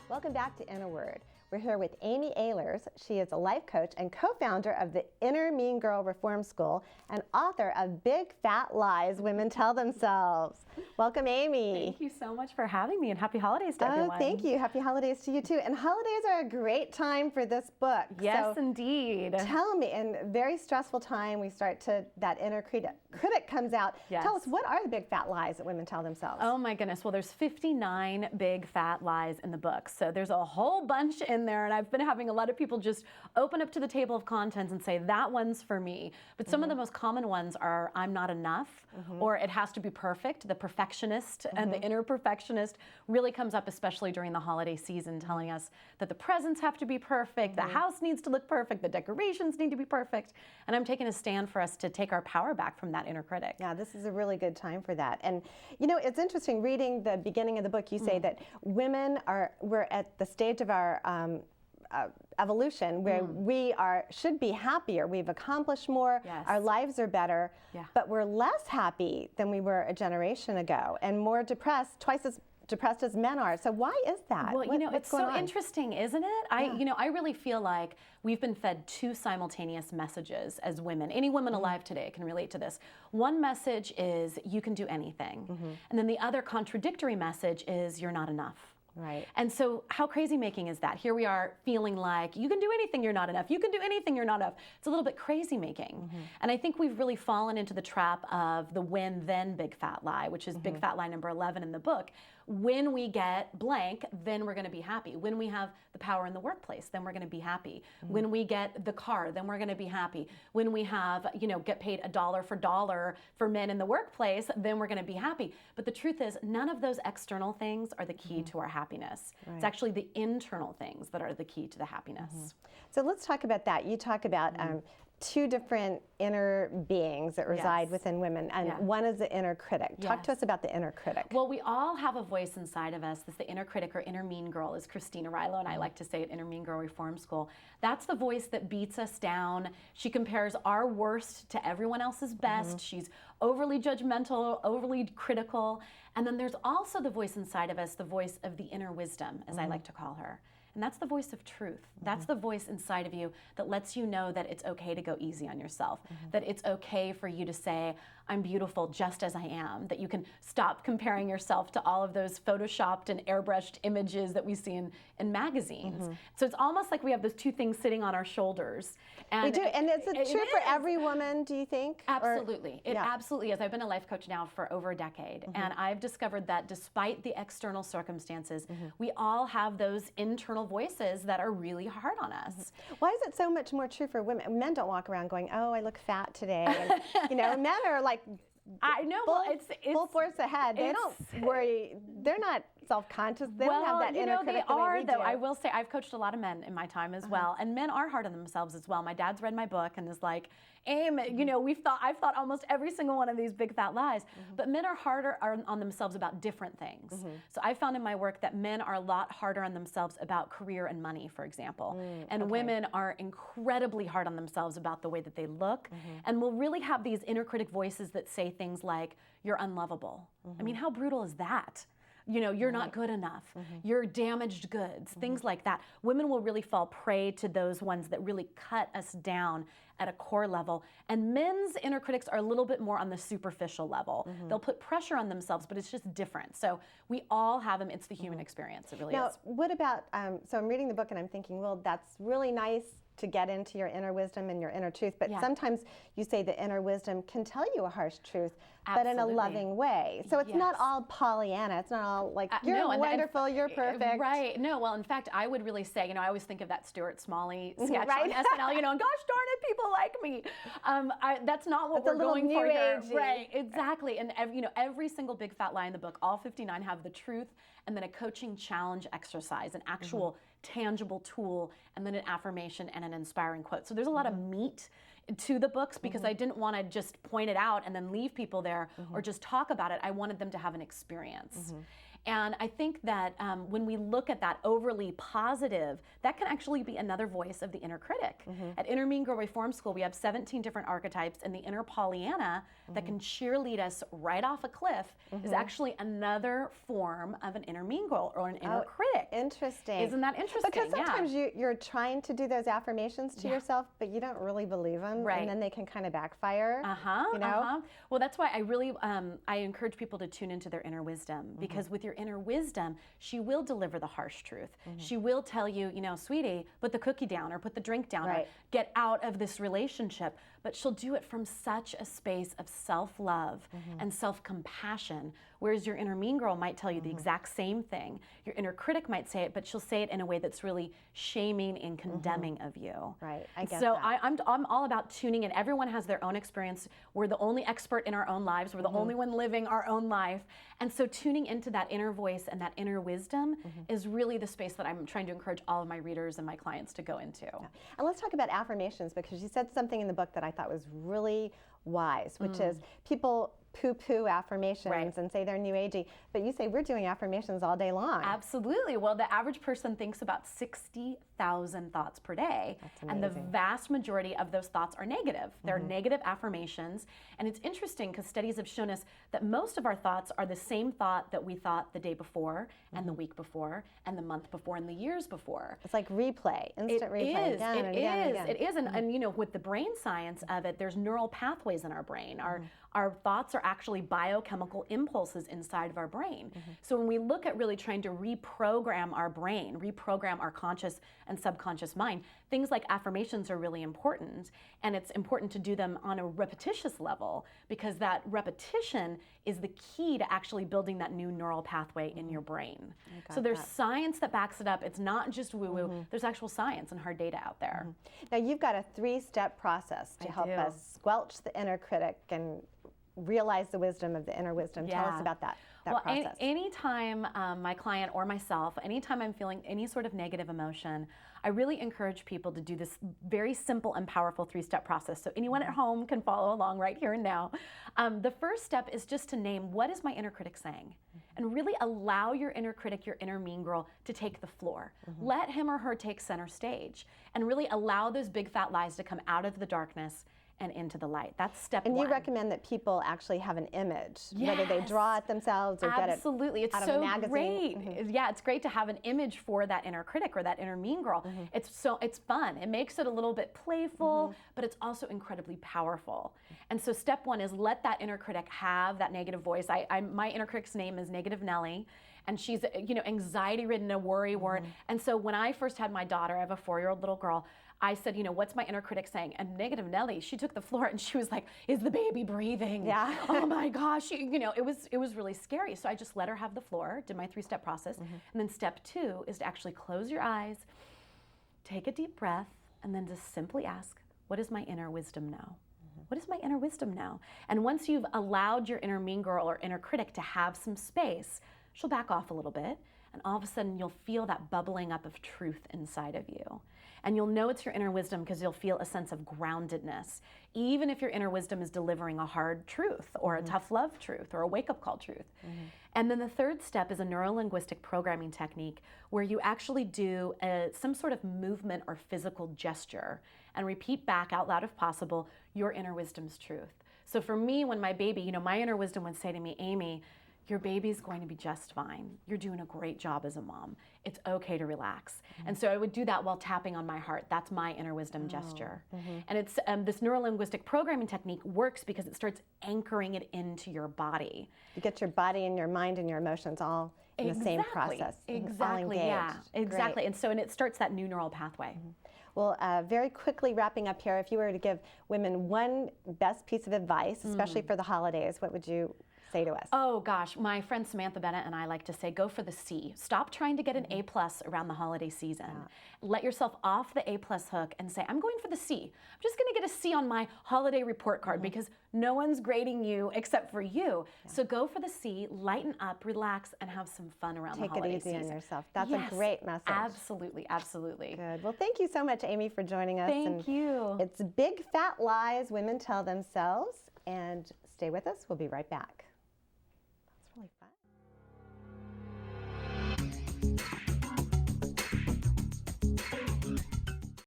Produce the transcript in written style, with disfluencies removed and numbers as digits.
Welcome back to Inner Word. We're here with Amy Ahlers. She is a life coach and co-founder of the Inner Mean Girl Reform School and author of Big Fat Lies Women Tell Themselves. Welcome, Amy. Thank you so much for having me, and happy holidays to everyone. Thank you. Happy holidays to you too. And holidays are a great time for this book. Yes, indeed. Tell me, in a very stressful time, we start to, that inner critic comes out. Yes. Tell us, what are the big fat lies that women tell themselves? Oh my goodness. Well, there's 59 big fat lies in the book. So there's a whole bunch in there, and I've been having a lot of people just open up to the table of contents and say, that one's for me. But some of the most common ones are, I'm not enough, or it has to be perfect. The perfectionist and the inner perfectionist really comes up, especially during the holiday season, telling us that the presents have to be perfect, the house needs to look perfect, the decorations need to be perfect. And I'm taking a stand for us to take our power back from that inner critic. Yeah, this is a really good time for that. And you know, it's interesting, reading the beginning of the book, you say that we're at the stage of our evolution where we should be happier. We've accomplished more. Yes. Our lives are better, Yeah. but we're less happy than we were a generation ago, and more depressed, twice as depressed as men are. So why is that? Well, you know, it's so on? interesting, isn't it? I really feel like we've been fed two simultaneous messages as women. Any woman alive today can relate to this. One message is you can do anything. And then the other contradictory message is you're not enough. Right. And so how crazy making is that? Here we are feeling like you can do anything, you're not enough. You can do anything, you're not enough. It's a little bit crazy making. And I think we've really fallen into the trap of the when then big fat lie, which is big fat lie number 11 in the book. When we get blank, then we're going to be happy. When we have the power in the workplace, then we're going to be happy. When we get the car, then we're going to be happy. When we have, get paid $1 for dollar for men in the workplace, then we're going to be happy. But the truth is, none of those external things are the key to our happiness. Right. It's actually the internal things that are the key to the happiness. So let's talk about that. You talk about two different inner beings that reside within women, and one is the inner critic. Talk to us about the inner critic. Well, we all have a voice inside of us. That's the inner critic, or inner mean girl, as Christina Rilo and I like to say at Inner Mean Girl Reform School. That's the voice that beats us down. She compares our worst to everyone else's best. She's overly judgmental, overly critical. And then there's also the voice inside of us, the voice of the inner wisdom, as I like to call her. And that's the voice of truth. That's the voice inside of you that lets you know that it's okay to go easy on yourself, that it's okay for you to say, I'm beautiful just as I am, that you can stop comparing yourself to all of those photoshopped and airbrushed images that we see in magazines. So it's almost like we have those two things sitting on our shoulders. And we do, and is it true for every woman, do you think? Absolutely. It absolutely is. I've been a life coach now for over a decade, and I've discovered that despite the external circumstances, we all have those internal voices that are really hard on us. Why is it so much more true for women? Men don't walk around going, oh, I look fat today. And, men are like, I know. It's full force ahead. They don't worry. They're not self-conscious. They don't have that inner critic. They are, though. I will say I've coached a lot of men in my time as well, and men are hard on themselves as well. My dad's read my book and is like, Aim, I've thought almost every single one of these big fat lies, but men are harder on themselves about different things. So I found in my work that men are a lot harder on themselves about career and money, for example, and women are incredibly hard on themselves about the way that they look, and will really have these inner critic voices that say things like, you're unlovable. I mean, how brutal is that? You're not good enough. You're damaged goods, things like that. Women will really fall prey to those ones that really cut us down at a core level. And men's inner critics are a little bit more on the superficial level. They'll put pressure on themselves, but it's just different. So we all have them. It's the human experience. It really is. Now, what about, so I'm reading the book and I'm thinking, well, that's really nice to get into your inner wisdom and your inner truth, but sometimes you say the inner wisdom can tell you a harsh truth, but in a loving way. So it's not all Pollyanna. It's not all like, you're wonderful, you're perfect. Right. No, well, in fact, I would really say, I always think of that Stuart Smalley sketch on SNL, and gosh darn it, people like me. That's not what we're going for here. Right, exactly. And every single big fat lie in the book, all 59 have the truth, and then a coaching challenge exercise, an actual tangible tool, and then an affirmation and an inspiring quote. So there's a lot of meat to the books because I didn't want to just point it out and then leave people there or just talk about it. I wanted them to have an experience. And I think that when we look at that overly positive, that can actually be another voice of the inner critic. At Inner Mean Girl Reform School, we have 17 different archetypes, and the inner Pollyanna that can cheerlead us right off a cliff is actually another form of an inner mean girl or an inner critic. Interesting. Isn't that interesting? Because sometimes you're trying to do those affirmations to yourself, but you don't really believe them, and then they can kind of backfire. You know? Well, that's why I really I encourage people to tune into their inner wisdom, because with your inner wisdom, she will deliver the harsh truth. She will tell you, you know, sweetie, put the cookie down or put the drink down or get out of this relationship. But she'll do it from such a space of self-love and self-compassion, whereas your inner mean girl might tell you the exact same thing. Your inner critic might say it, but she'll say it in a way that's really shaming and condemning of you. Right, I get so that. I'm all about tuning in. Everyone has their own experience. We're the only expert in our own lives. We're the only one living our own life. And so tuning into that inner voice and that inner wisdom is really the space that I'm trying to encourage all of my readers and my clients to go into. And let's talk about affirmations, because you said something in the book that I thought was really wise, which is people poo-poo affirmations and say they're new agey, but you say we're doing affirmations all day long. Absolutely. Well, the average person thinks about 60,000 thoughts per day, and the vast majority of those thoughts are negative. They're negative affirmations, and it's interesting because studies have shown us that most of our thoughts are the same thought that we thought the day before and the week before and the month before and the years before. It's like replay, instant replay, again and again and again. It is, and you know, with the brain science of it, there's neural pathways in our brain. Our thoughts are actually biochemical impulses inside of our brain. So when we look at really trying to reprogram our brain, reprogram our conscious and subconscious mind, things like affirmations are really important. And it's important to do them on a repetitious level, because that repetition is the key to actually building that new neural pathway in your brain. So there's science that backs it up. It's not just woo-woo. There's actual science and hard data out there. Now you've got a 3-step process to help us squelch the inner critic and realize the wisdom of the inner wisdom. Tell us about that process. Anytime my client or myself, anytime I'm feeling any sort of negative emotion, I really encourage people to do this very simple and powerful 3-step process. So anyone at home can follow along right here and now. The first step is just to name, what is my inner critic saying? And really allow your inner critic, your inner mean girl, to take the floor. Let him or her take center stage, and really allow those big fat lies to come out of the darkness and into the light. That's step one. And you recommend that people actually have an image, whether they draw it themselves or get it out of a magazine. Great. Yeah, it's great to have an image for that inner critic or that inner mean girl. It's fun. It makes it a little bit playful, but it's also incredibly powerful. And so step one is let that inner critic have that negative voice. My inner critic's name is Negative Nellie. And she's, you know, anxiety-ridden, a worry-wart. And so when I first had my daughter, I have a 4-year-old little girl, I said, you know, what's my inner critic saying? And Negative Nellie, she took the floor and she was like, is the baby breathing? Yeah. Oh my gosh. You know, it was really scary. So I just let her have the floor, did my 3-step process. And then step 2 is to actually close your eyes, take a deep breath, and then just simply ask, what is my inner wisdom now? What is my inner wisdom now? And once you've allowed your inner mean girl or inner critic to have some space, she'll back off a little bit, and all of a sudden you'll feel that bubbling up of truth inside of you. And you'll know it's your inner wisdom because you'll feel a sense of groundedness, even if your inner wisdom is delivering a hard truth or a tough love truth or a wake-up call truth. And then the third step is a neuro-linguistic programming technique where you actually do some sort of movement or physical gesture and repeat back out loud, if possible, your inner wisdom's truth. So for me, when my baby, you know, my inner wisdom would say to me, Amy, your baby's going to be just fine. You're doing a great job as a mom. It's okay to relax. And so I would do that while tapping on my heart. That's my inner wisdom gesture. And it's this neuro-linguistic programming technique works because it starts anchoring it into your body. You get your body and your mind and your emotions all in the same process. Exactly, yeah, exactly. And it starts that new neural pathway. Well, very quickly wrapping up here, if you were to give women one best piece of advice, especially for the holidays, what would you say to us? Oh gosh, my friend Samantha Bennett and I like to say, go for the C. Stop trying to get an A+ around the holiday season. Let yourself off the A+ hook and say, I'm going for the C. I'm just going to get a C on my holiday report card because no one's grading you except for you. So go for the C, lighten up, relax, and have some fun around the holiday season. Take it easy on yourself. That's a great message. Absolutely, absolutely. Good. Well, thank you so much, Amy, for joining us. Thank you. It's Big Fat Lies Women Tell Themselves. And stay with us. We'll be right back.